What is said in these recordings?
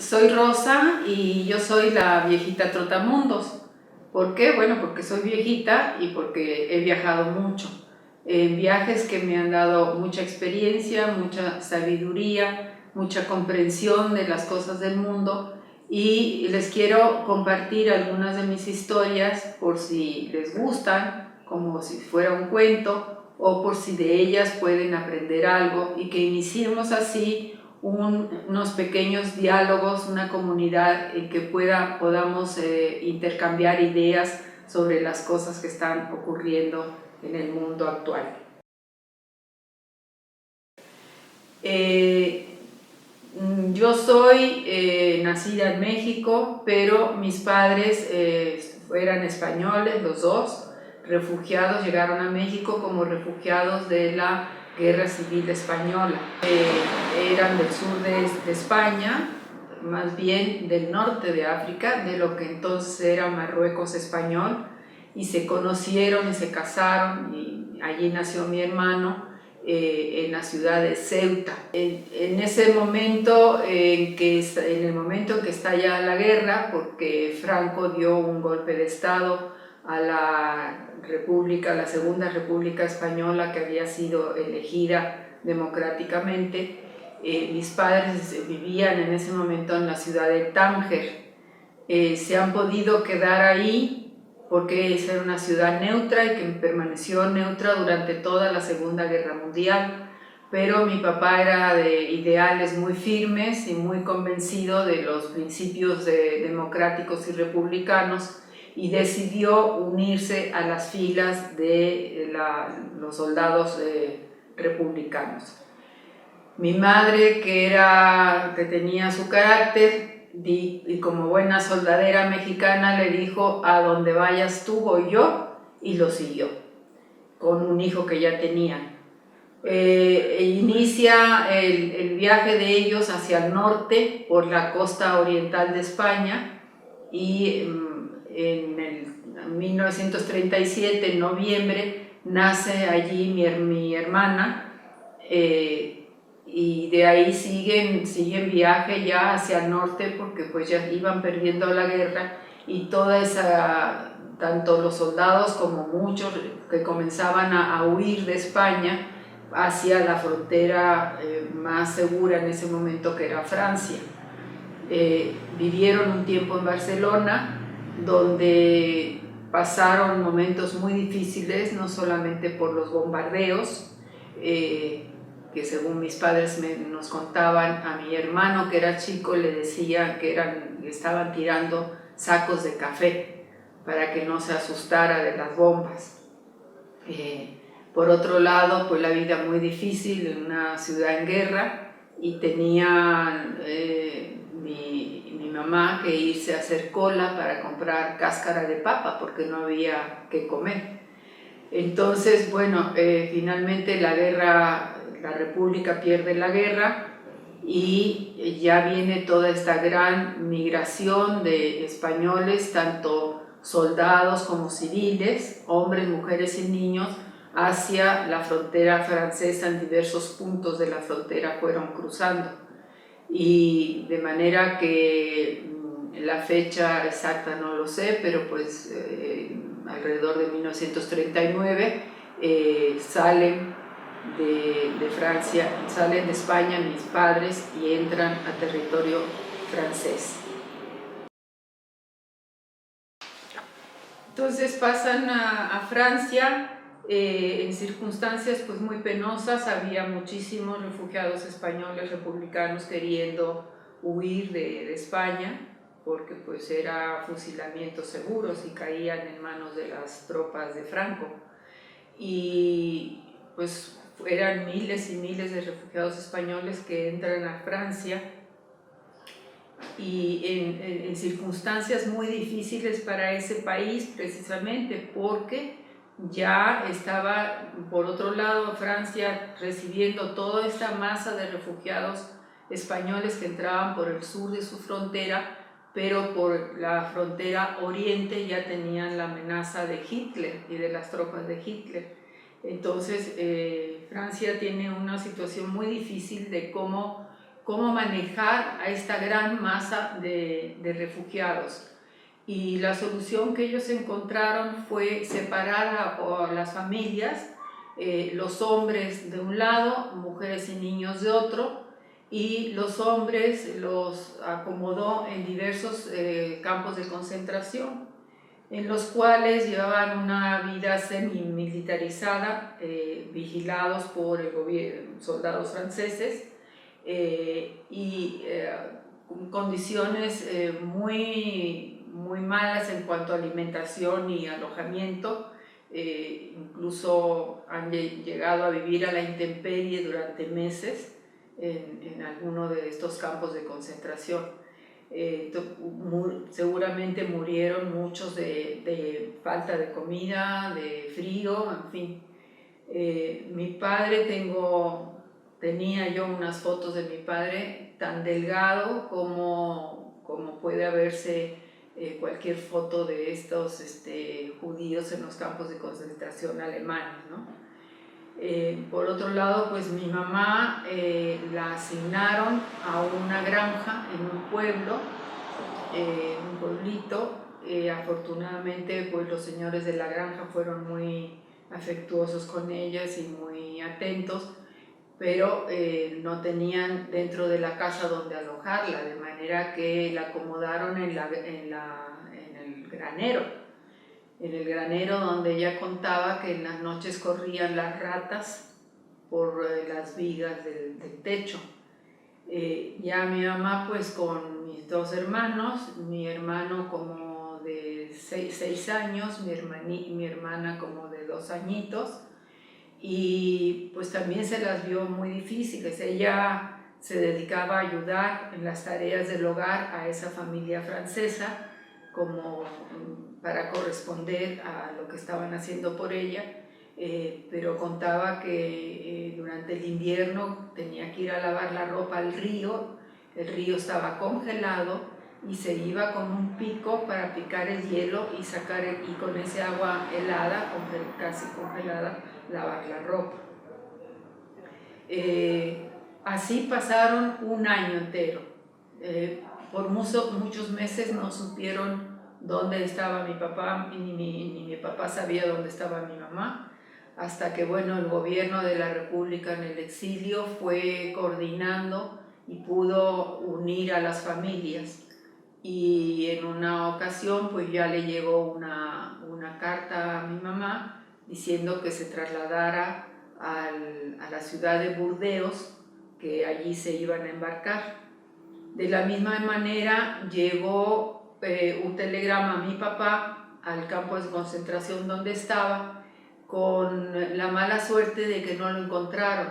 soy Rosa y yo soy la viejita trotamundos. ¿Por qué? Bueno, porque soy viejita y porque he viajado mucho. En viajes que me han dado mucha experiencia, mucha sabiduría, mucha comprensión de las cosas del mundo, y les quiero compartir algunas de mis historias por si les gustan, como si fuera un cuento, o por si de ellas pueden aprender algo, y que iniciemos así unos pequeños diálogos, una comunidad en que podamos intercambiar ideas sobre las cosas que están ocurriendo en el mundo actual. Yo soy nacida en México, pero mis padres eran españoles, los dos, refugiados, llegaron a México como refugiados de la Guerra Civil Española. Eran del sur de España, más bien del norte de África, de lo que entonces era Marruecos español, y se conocieron y se casaron, y allí nació mi hermano, en la ciudad de Ceuta. En ese momento, en el momento en que estalla la guerra, porque Franco dio un golpe de Estado a la República, la Segunda República Española, que había sido elegida democráticamente, mis padres vivían en ese momento en la ciudad de Tánger. Se han podido quedar ahí porque era una ciudad neutra y que permaneció neutra durante toda la Segunda Guerra Mundial, pero mi papá era de ideales muy firmes y muy convencido de los principios democráticos y republicanos, y decidió unirse a las filas de los soldados republicanos. Mi madre, que tenía su carácter, y como buena soldadera mexicana, le dijo: a donde vayas tú voy yo, y lo siguió, con un hijo que ya tenían. Inicia el viaje de ellos hacia el norte, por la costa oriental de España, y en 1937, en noviembre, nace allí mi hermana, y de ahí siguen viaje ya hacia el norte, porque pues ya iban perdiendo la guerra, y tanto los soldados como muchos que comenzaban a huir de España hacia la frontera más segura en ese momento, que era Francia. Vivieron un tiempo en Barcelona, donde pasaron momentos muy difíciles, no solamente por los bombardeos, que según mis padres nos contaban, a mi hermano, que era chico, le decían que estaban tirando sacos de café para que no se asustara de las bombas. Por otro lado, pues la vida muy difícil en una ciudad en guerra, y tenía mi mamá que irse a hacer cola para comprar cáscara de papa porque no había que comer. Entonces, bueno, finalmente la República pierde la guerra, y ya viene toda esta gran migración de españoles, tanto soldados como civiles, hombres, mujeres y niños, hacia la frontera francesa. En diversos puntos de la frontera fueron cruzando, y de manera que la fecha exacta no lo sé, pero pues alrededor de 1939 salen de Francia, salen de España mis padres y entran a territorio francés. Entonces pasan a Francia en circunstancias pues muy penosas. Había muchísimos refugiados españoles republicanos queriendo huir de España, porque pues era fusilamientos seguros y caían en manos de las tropas de Franco, y pues eran miles y miles de refugiados españoles que entran a Francia, y en circunstancias muy difíciles para ese país, precisamente porque ya estaba, por otro lado, Francia recibiendo toda esta masa de refugiados españoles que entraban por el sur de su frontera, pero por la frontera oriente ya tenían la amenaza de Hitler y de las tropas de Hitler. Entonces Francia tiene una situación muy difícil de cómo cómo manejar a esta gran masa de refugiados. Y la solución que ellos encontraron fue separar a las familias, los hombres de un lado, mujeres y niños de otro, y los hombres los acomodó en diversos campos de concentración, en los cuales llevaban una vida semi-militarizada, vigilados por el gobierno, soldados franceses, y con condiciones muy malas en cuanto a alimentación y alojamiento. Incluso han llegado a vivir a la intemperie durante meses en alguno de estos campos de concentración. Seguramente murieron muchos de falta de comida, de frío, en fin. Mi padre, tenía yo unas fotos de mi padre tan delgado como puede haberse cualquier foto de estos judíos en los campos de concentración alemanes, ¿no? Por otro lado, pues mi mamá la asignaron a una granja en un pueblo, un pueblito. Afortunadamente, pues los señores de la granja fueron muy afectuosos con ellas y muy atentos, pero no tenían dentro de la casa donde alojarla, de manera que la acomodaron en el granero. En el granero, donde ella contaba que en las noches corrían las ratas por las vigas del techo. Ya mi mamá, pues con mis dos hermanos, mi hermano como de 6 años, mi hermana como de 2 añitos, y pues también se las vio muy difíciles. Ella se dedicaba a ayudar en las tareas del hogar a esa familia francesa, como para corresponder a lo que estaban haciendo por ella, pero contaba que durante el invierno tenía que ir a lavar la ropa al río. El río estaba congelado y se iba con un pico para picar el hielo y y con ese agua helada, casi congelada, lavar la ropa. Así pasaron un año entero. Por muchos meses no supieron dónde estaba mi papá, ni mi papá sabía dónde estaba mi mamá, hasta que bueno, el gobierno de la República en el exilio fue coordinando y pudo unir a las familias. Y en una ocasión pues ya le llegó una carta a mi mamá diciendo que se trasladara a la ciudad de Burdeos, que allí se iban a embarcar. De la misma manera llegó un telegrama a mi papá al campo de concentración donde estaba, con la mala suerte de que no lo encontraron,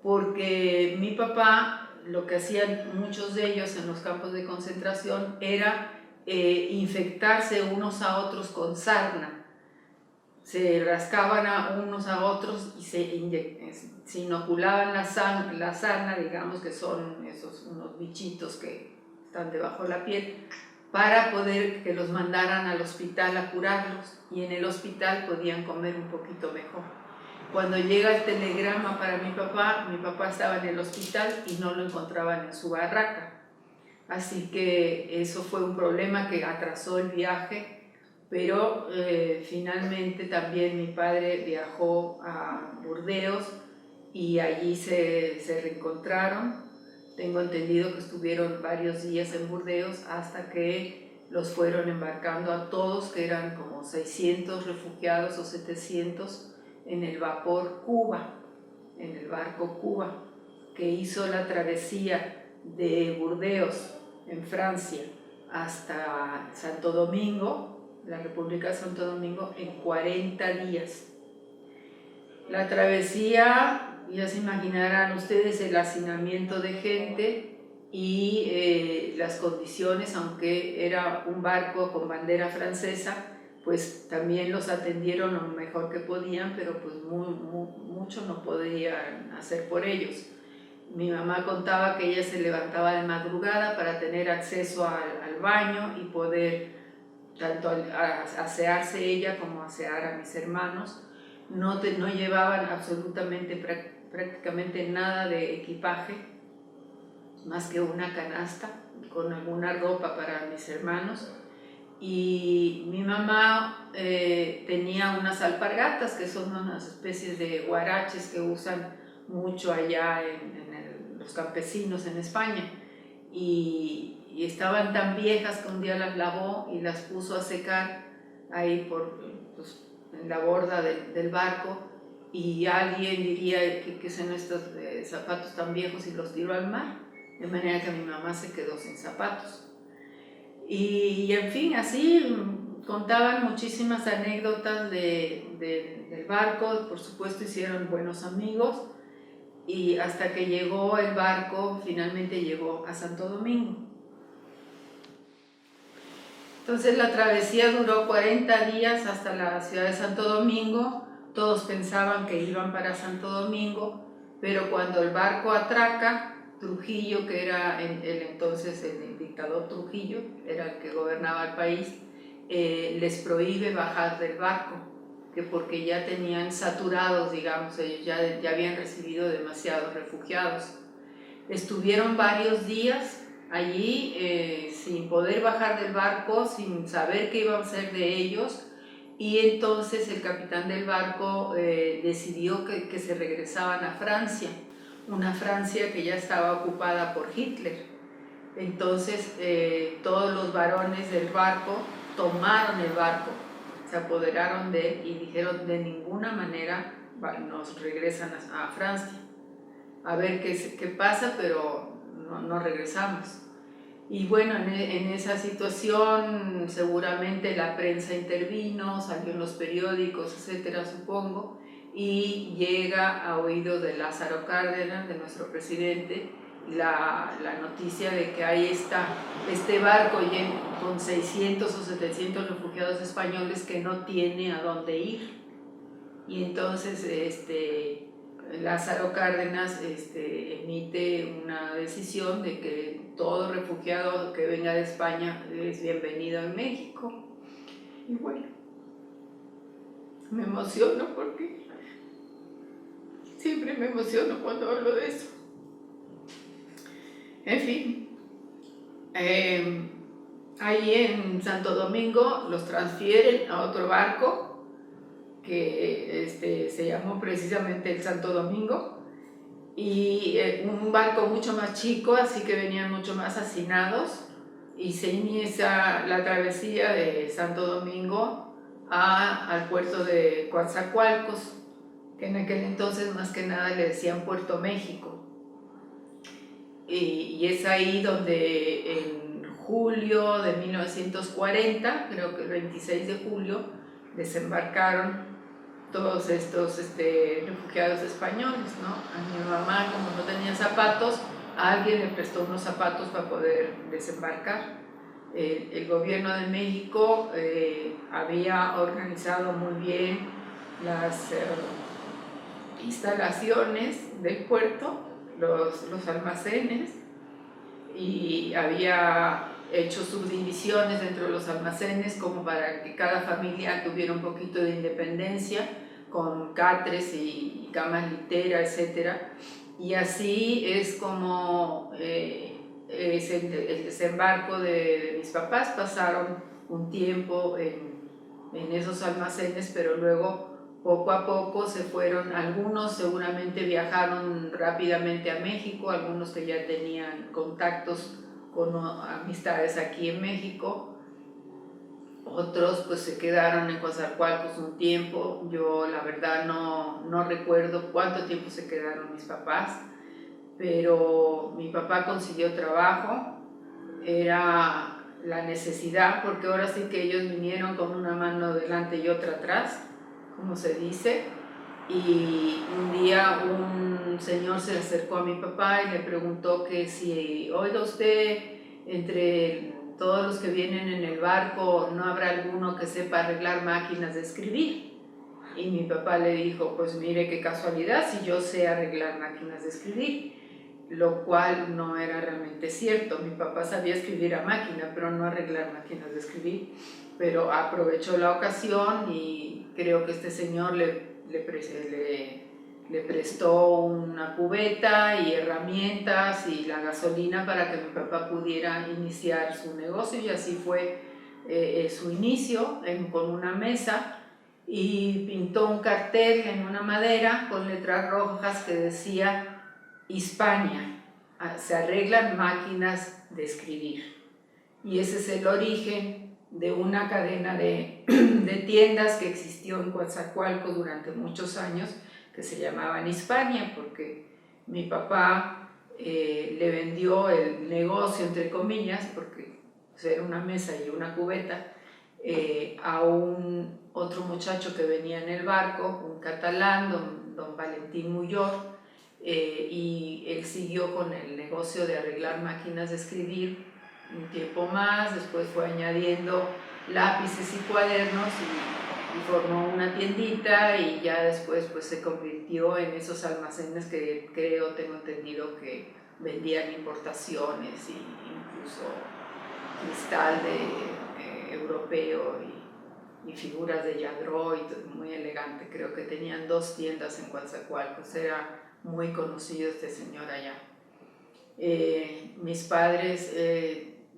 porque mi papá, lo que hacían muchos de ellos en los campos de concentración era infectarse unos a otros con sarna. Se rascaban a unos a otros y se inoculaban la sarna, digamos que son unos bichitos que están debajo de la piel, para poder que los mandaran al hospital a curarlos, y en el hospital podían comer un poquito mejor. Cuando llega el telegrama para mi papá estaba en el hospital y no lo encontraban en su barraca. Así que eso fue un problema que atrasó el viaje, pero finalmente también mi padre viajó a Burdeos y allí se reencontraron. Tengo entendido que estuvieron varios días en Burdeos hasta que los fueron embarcando a todos, que eran como 600 refugiados o 700, en el vapor Cuba, en el barco Cuba, que hizo la travesía de Burdeos, en Francia, hasta Santo Domingo, la República de Santo Domingo, en 40 días. La travesía, ya se imaginarán ustedes, el hacinamiento de gente y las condiciones, aunque era un barco con bandera francesa, pues también los atendieron lo mejor que podían, pero pues mucho no podían hacer por ellos. Mi mamá contaba que ella se levantaba de madrugada para tener acceso al baño y poder tanto asearse ella como asear a mis hermanos. No llevaban absolutamente prácticamente nada de equipaje, más que una canasta con alguna ropa para mis hermanos. Y mi mamá tenía unas alpargatas, que son unas especies de huaraches que usan mucho allá en los campesinos en España. Y estaban tan viejas que un día las lavó y las puso a secar ahí pues, en la borda del barco, y alguien diría que son estos zapatos tan viejos y los tiró al mar, de manera que mi mamá se quedó sin zapatos. Y en fin, así contaban muchísimas anécdotas del barco. Por supuesto hicieron buenos amigos, y hasta que llegó el barco, finalmente llegó a Santo Domingo. Entonces la travesía duró 40 días hasta la ciudad de Santo Domingo. Todos pensaban que iban para Santo Domingo, pero cuando el barco atraca, Trujillo, que era entonces el dictador Trujillo, era el que gobernaba el país, les prohíbe bajar del barco, que porque ya tenían saturados, digamos, ellos ya habían recibido demasiados refugiados. Estuvieron varios días allí sin poder bajar del barco, sin saber qué iba a ser de ellos, y entonces el capitán del barco decidió que se regresaban a Francia, una Francia que ya estaba ocupada por Hitler. Entonces todos los varones del barco tomaron el barco, se apoderaron de él y dijeron: de ninguna manera nos regresan a Francia, a ver qué pasa, pero no regresamos. Y bueno, en esa situación seguramente la prensa intervino, salió en los periódicos, etcétera, supongo, y llega a oídos de Lázaro Cárdenas, de nuestro presidente, la noticia de que ahí está este barco con 600 o 700 refugiados españoles que no tiene a dónde ir. Y entonces Lázaro Cárdenas emite una decisión de que todo refugiado que venga de España es bienvenido en México. Y bueno, me emociono porque siempre me emociono cuando hablo de eso. En fin, ahí en Santo Domingo los transfieren a otro barco que se llamó precisamente el Santo Domingo, y un barco mucho más chico, así que venían mucho más hacinados, y se inicia la travesía de Santo Domingo al puerto de Coatzacoalcos, que en aquel entonces más que nada le decían Puerto México. Y es ahí donde en julio de 1940, creo que el 26 de julio, desembarcaron todos estos refugiados españoles, ¿no? A mi mamá, como no tenía zapatos, a alguien le prestó unos zapatos para poder desembarcar. El gobierno de México había organizado muy bien las instalaciones del puerto, los almacenes, y había hecho subdivisiones dentro de los almacenes como para que cada familia tuviera un poquito de independencia, con catres y camas literas, etc. Y así es como es el desembarco de mis papás. Pasaron un tiempo en esos almacenes, pero luego poco a poco se fueron. Algunos seguramente viajaron rápidamente a México, algunos que ya tenían contactos con amistades aquí en México, otros pues se quedaron en Coatzacoalcos un tiempo. Yo la verdad no recuerdo cuánto tiempo se quedaron mis papás, pero mi papá consiguió trabajo, era la necesidad, porque ahora sí que ellos vinieron con una mano delante y otra atrás, como se dice. Y un día un señor se acercó a mi papá y le preguntó que si: oiga usted, entre todos los que vienen en el barco, ¿no habrá alguno que sepa arreglar máquinas de escribir? Y mi papá le dijo: pues mire qué casualidad, si yo sé arreglar máquinas de escribir. Lo cual no era realmente cierto. Mi papá sabía escribir a máquina, pero no arreglar máquinas de escribir. Pero aprovechó la ocasión y creo que este señor le le prestó una cubeta y herramientas y la gasolina para que mi papá pudiera iniciar su negocio, y así fue su inicio con una mesa, y pintó un cartel en una madera con letras rojas que decía Hispania, se arreglan máquinas de escribir. Y ese es el origen de una cadena de tiendas que existió en Coatzacoalcos durante muchos años, que se llamaban Hispania, porque mi papá le vendió el negocio, entre comillas, porque era una mesa y una cubeta, a un otro muchacho que venía en el barco, un catalán, don Valentín Muyor, y él siguió con el negocio de arreglar máquinas de escribir un tiempo más. Después fue añadiendo lápices y cuadernos, y formó una tiendita, y ya después pues se convirtió en esos almacenes que tengo entendido que vendían importaciones, y incluso cristal europeo y figuras de Yadro, muy elegante. Creo que tenían 2 tiendas en Coatzacoalcos, era muy conocido este señor allá. Mis padres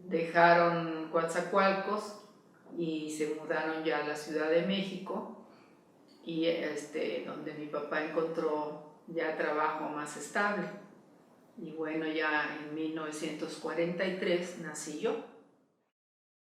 dejaron Coatzacoalcos y se mudaron ya a la Ciudad de México, y donde mi papá encontró ya trabajo más estable. Y bueno, ya en 1943 nací yo.